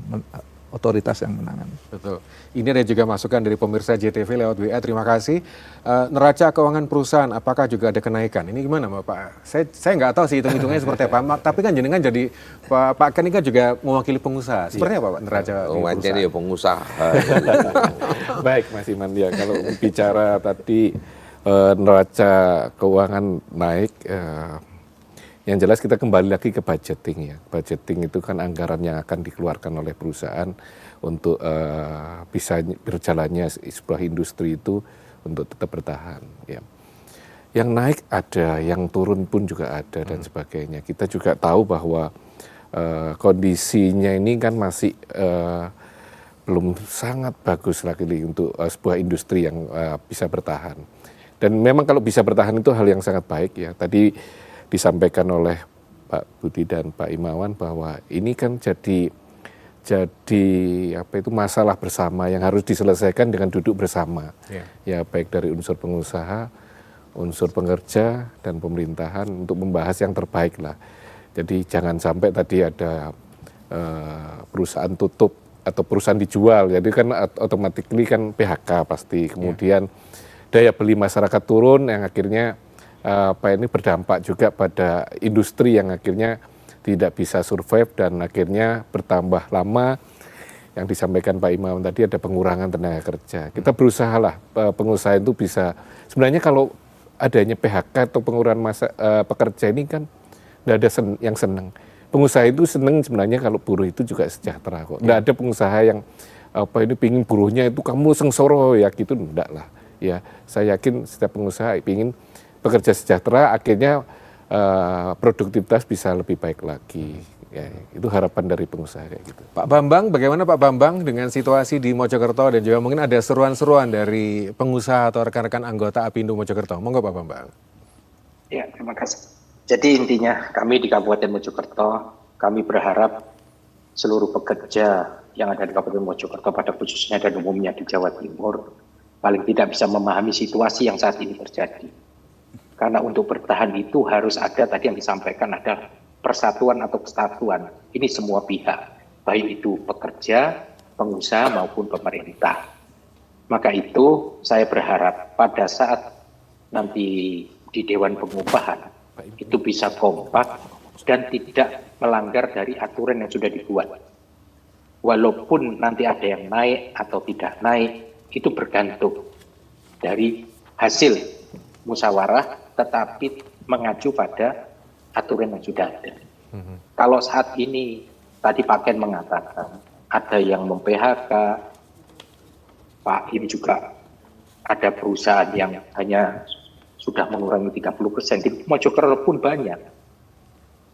otoritas yang menangani. Betul. Ini ada juga masukan dari pemirsa JTV lewat WA. Terima kasih. Neraca keuangan perusahaan, apakah juga ada kenaikan? Ini gimana Bapak? Saya nggak tahu sih hitung-hitungnya seperti apa. Tapi kan jenengan jadi Pak Ken ini kan juga mewakili pengusaha. Seperti apa Pak neraca di perusahaan? ya pengusaha. Baik Mas Iman, ya kalau bicara tadi neraca keuangan naik, yang jelas kita kembali lagi ke budgeting ya. Budgeting itu kan anggaran yang akan dikeluarkan oleh perusahaan untuk bisa berjalannya sebuah industri itu untuk tetap bertahan. Ya. Yang naik ada, yang turun pun juga ada dan sebagainya. Kita juga tahu bahwa kondisinya ini kan masih belum sangat bagus lagi untuk sebuah industri yang bisa bertahan. Dan memang kalau bisa bertahan itu hal yang sangat baik ya. Tadi disampaikan oleh Pak Budi dan Pak Imawan bahwa ini kan jadi apa itu masalah bersama yang harus diselesaikan dengan duduk bersama. Ya baik dari unsur pengusaha, unsur pengerja dan pemerintahan untuk membahas yang terbaik lah. Jadi jangan sampai tadi ada perusahaan tutup atau perusahaan dijual. Jadi kan otomatis kan PHK pasti. Kemudian daya beli masyarakat turun yang akhirnya ini berdampak juga pada industri yang akhirnya tidak bisa survive dan akhirnya bertambah lama. Yang disampaikan Pak Imam tadi ada pengurangan tenaga kerja. Kita berusaha lah pengusaha itu bisa, sebenarnya kalau adanya PHK atau pengurangan pekerja ini kan tidak ada yang senang. Pengusaha itu senang sebenarnya kalau buruh itu juga sejahtera kok. Tidak ada pengusaha yang pingin buruhnya itu kamu sengsoro ya gitu, enggak lah. Ya, saya yakin setiap pengusaha ingin pekerja sejahtera, akhirnya produktivitas bisa lebih baik lagi. Ya, itu harapan dari pengusaha kayak gitu. Pak Bambang, bagaimana Pak Bambang dengan situasi di Mojokerto dan juga mungkin ada seruan-seruan dari pengusaha atau rekan-rekan anggota Apindo Mojokerto. Monggo Pak Bambang. Ya, terima kasih. Jadi intinya kami di Kabupaten Mojokerto, kami berharap seluruh pekerja yang ada di Kabupaten Mojokerto pada khususnya dan umumnya di Jawa Timur paling tidak bisa memahami situasi yang saat ini terjadi. Karena untuk bertahan itu harus ada tadi yang disampaikan, ada persatuan atau kesatuan. Ini semua pihak, baik itu pekerja, pengusaha maupun pemerintah. Maka itu saya berharap pada saat nanti di Dewan Pengupahan itu bisa kompak dan tidak melanggar dari aturan yang sudah dibuat. Walaupun nanti ada yang naik atau tidak naik, itu bergantung dari hasil musyawarah, tetapi mengacu pada aturan yang sudah ada. Kalau saat ini, tadi Pak Ken mengatakan, ada yang mem-PHK, Pak ini juga ada perusahaan yang hanya sudah mengurangi 30%, di Mojokerto pun banyak.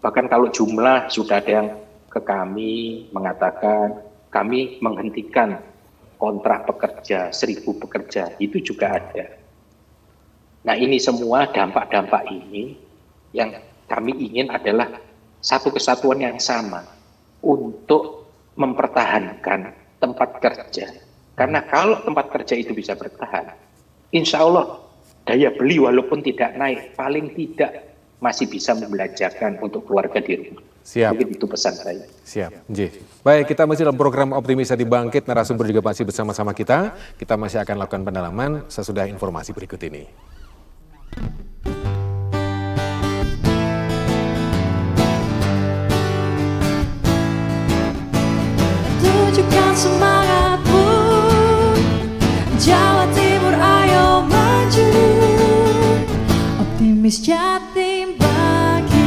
Bahkan kalau jumlah sudah ada yang ke kami mengatakan, kami menghentikan kontrak pekerja, 1.000 pekerja, itu juga ada. Nah ini semua dampak-dampak ini yang kami ingin adalah satu kesatuan yang sama untuk mempertahankan tempat kerja. Karena kalau tempat kerja itu bisa bertahan, insya Allah daya beli walaupun tidak naik, paling tidak masih bisa membelajarkan untuk keluarga di rumah. Siap. Mungkin itu pesan saya. Siap. Baik, kita masih dalam program Optimis Hati Bangkit. Narasumber juga masih bersama-sama kita. Kita masih akan lakukan pendalaman sesudah informasi berikut ini. Tunjukkan semangatmu, Jawa Timur ayo maju, optimis Jatim bangkit.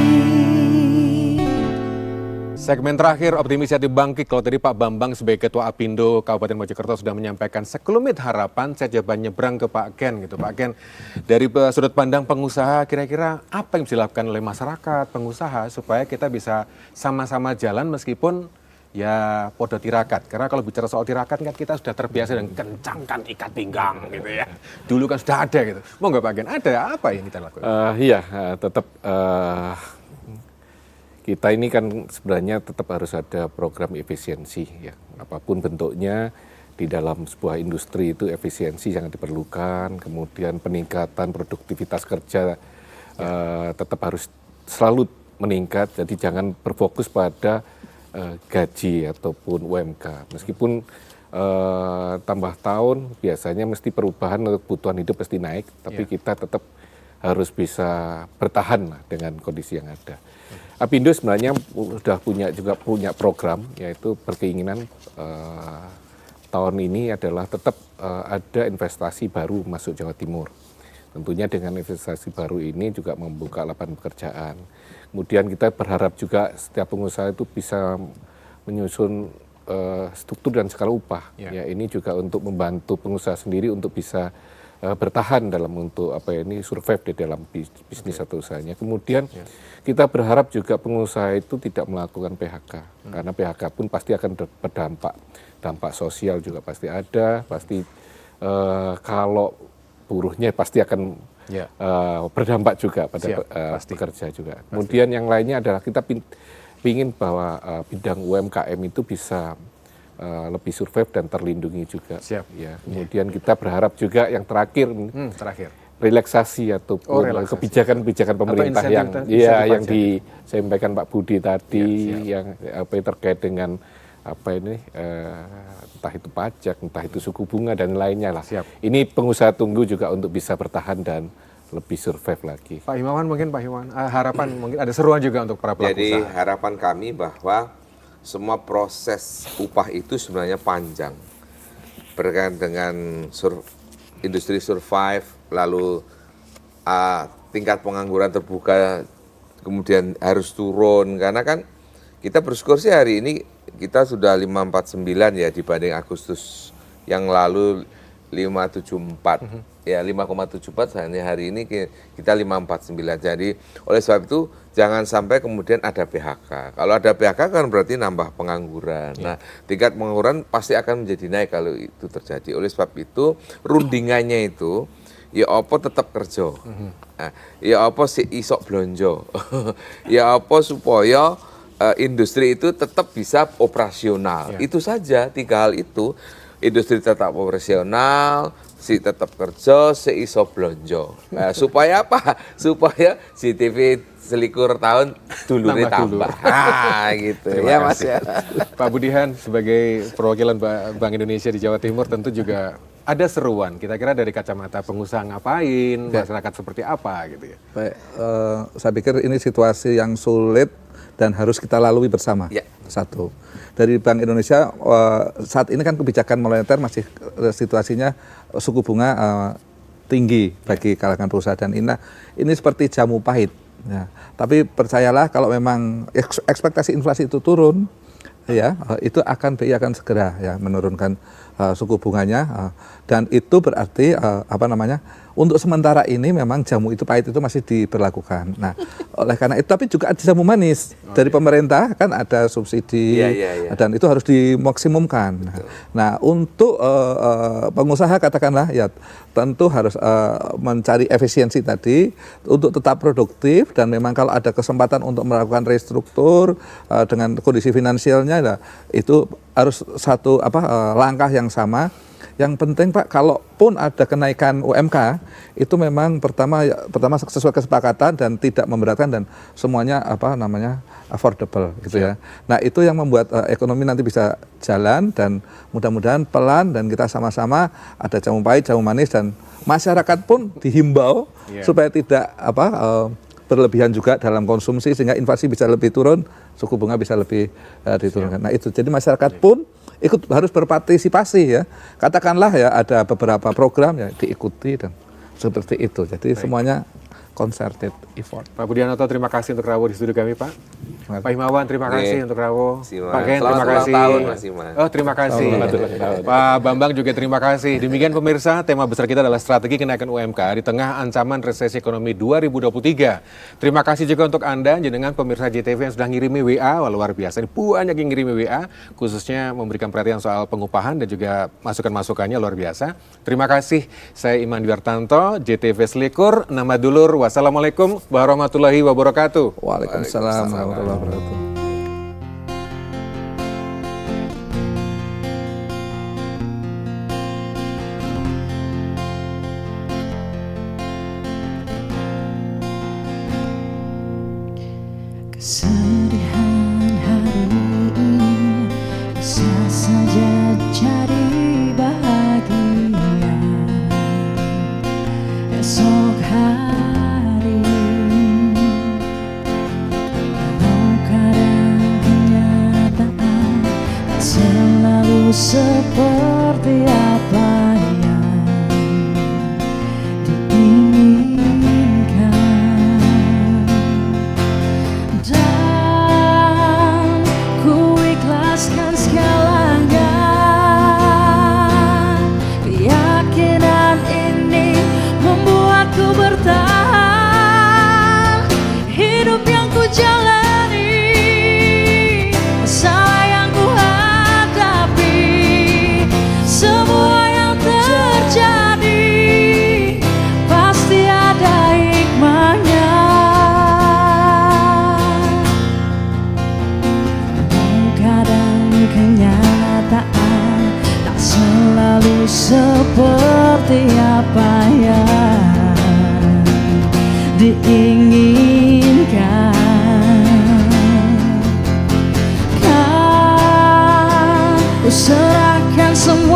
Segmen terakhir Optimis Hati Bangkit. Kalau tadi Pak Bambang sebagai Ketua Apindo Kabupaten Mojokerto sudah menyampaikan sekelumit harapan, saya coba nyebrang ke Pak Ken gitu. Pak Ken, dari sudut pandang pengusaha, kira-kira apa yang bisa dilakukan oleh masyarakat, pengusaha supaya kita bisa sama-sama jalan meskipun ya podo tirakat. Karena kalau bicara soal tirakat kan kita sudah terbiasa dengan kencangkan ikat pinggang gitu ya. Dulu kan sudah ada gitu. Mau nggak Pak Ken, ada apa yang kita lakukan? Tetap kita ini kan sebenarnya tetap harus ada program efisiensi ya, apapun bentuknya, di dalam sebuah industri itu efisiensi yang diperlukan, kemudian peningkatan produktivitas kerja tetap harus selalu meningkat, jadi jangan berfokus pada gaji ataupun UMK. Meskipun tambah tahun biasanya mesti perubahan untuk kebutuhan hidup pasti naik, tapi kita tetap harus bisa bertahan lah dengan kondisi yang ada. Apindo sebenarnya sudah punya program, yaitu berkeinginan tahun ini adalah tetap ada investasi baru masuk Jawa Timur. Tentunya dengan investasi baru ini juga membuka lapangan pekerjaan. Kemudian kita berharap juga setiap pengusaha itu bisa menyusun struktur dan skala upah. Ya, ini juga untuk membantu pengusaha sendiri untuk bisa bertahan dalam untuk survive di dalam bisnis atau usahanya. Kemudian kita berharap juga pengusaha itu tidak melakukan PHK, karena PHK pun pasti akan berdampak, dampak sosial juga pasti ada, pasti kalau buruhnya pasti akan berdampak juga pada pekerja juga. Kemudian yang lainnya adalah kita ingin bahwa bidang UMKM itu bisa lebih survive dan terlindungi juga. Ya. Kemudian kita berharap juga yang terakhir relaksasi atau kebijakan-kebijakan pemerintah yang disampaikan Pak Budi tadi, yang terkait dengan entah itu pajak, entah itu suku bunga dan lainnya lah. Ini pengusaha tunggu juga untuk bisa bertahan dan lebih survive lagi. Pak Himawan, harapan mungkin ada seruan juga untuk para pelaku Jadi usaha. harapan kami bahwa semua proses upah itu sebenarnya panjang, berkaitan dengan industri survive, lalu tingkat pengangguran terbuka kemudian harus turun, karena kan kita bersyukur sih hari ini kita sudah 549 ya dibanding Agustus yang lalu 574. Ya 5,74 hari ini kita 549. Jadi oleh sebab itu jangan sampai kemudian ada PHK. Kalau ada PHK kan berarti nambah pengangguran. Nah, tingkat pengangguran pasti akan menjadi naik kalau itu terjadi. Oleh sebab itu rundingannya itu ya apa tetap kerja. Nah, ya apa si isok blonjo. Ya apa supaya industri itu tetap bisa operasional. Itu saja, 3 hal itu. Industri tetap operasional, si tetap kerja, si iso blonjo. Supaya apa? Supaya si TV selikur tahun dulurnya tambah. Gitu. Terima kasih. Pak Budihan sebagai perwakilan Bank Indonesia di Jawa Timur tentu juga ada seruan. Kira-kira dari kacamata pengusaha ngapain, masyarakat seperti apa gitu ya. Baik, saya pikir ini situasi yang sulit dan harus kita lalui bersama. Satu, dari Bank Indonesia saat ini kan kebijakan moneter masih situasinya suku bunga tinggi bagi kalangan perusahaan, dan ini seperti jamu pahit. Ya. Tapi percayalah kalau memang ekspektasi inflasi itu turun, ya itu BI akan segera ya menurunkan suku bunganya, dan itu berarti untuk sementara ini memang jamu itu pahit itu masih diberlakukan. Nah, oleh karena itu, tapi juga ada jamu manis dari pemerintah, kan ada subsidi, dan itu harus dimaksimumkan. Nah, untuk pengusaha katakanlah ya tentu harus mencari efisiensi tadi untuk tetap produktif, dan memang kalau ada kesempatan untuk melakukan restruktur dengan kondisi finansialnya, ya, itu harus satu langkah yang sama. Yang penting Pak, kalaupun ada kenaikan UMK, itu memang pertama sesuai kesepakatan dan tidak memberatkan, dan semuanya affordable gitu ya. Nah, itu yang membuat ekonomi nanti bisa jalan, dan mudah-mudahan pelan, dan kita sama-sama ada jamu pahit, jamu manis, dan masyarakat pun dihimbau supaya tidak berlebihan juga dalam konsumsi, sehingga inflasi bisa lebih turun, suku bunga bisa lebih diturunkan. Nah, itu jadi masyarakat pun harus berpartisipasi ya. Katakanlah ya ada beberapa program ya diikuti, dan seperti itu. Jadi semuanya concerted effort. Pak Budianoto, terima kasih untuk rawuh di studio kami, Pak. Pak Himawan, terima kasih untuk rawuh. Pak Gen, terima kasih. Terima kasih. Pak Bambang juga terima kasih. Demikian pemirsa, tema besar kita adalah strategi kenaikan UMK di tengah ancaman resesi ekonomi 2023. Terima kasih juga untuk Anda, jenengan pemirsa JTV yang sudah ngirimi WA, luar biasa. Ini banyak yang ngirimi WA, khususnya memberikan perhatian soal pengupahan dan juga masukan-masukannya luar biasa. Terima kasih. Saya Iman Dwiartanto, JTV Selikur, nama dulur. Wassalamualaikum warahmatullahi wabarakatuh. Waalaikumsalam warahmatullahi wabarakatuh. seperti apa yang diinginkan, dan ku ikhlaskan segalanya. Keyakinan ini membuatku bertahan. Hidup yang ku jalani, masalah yang ku hadapi, semua yang terjadi pasti ada hikmahnya. Kadang kenyataan tak selalu seperti apa yang diinginkan. Kan ku serahkan semua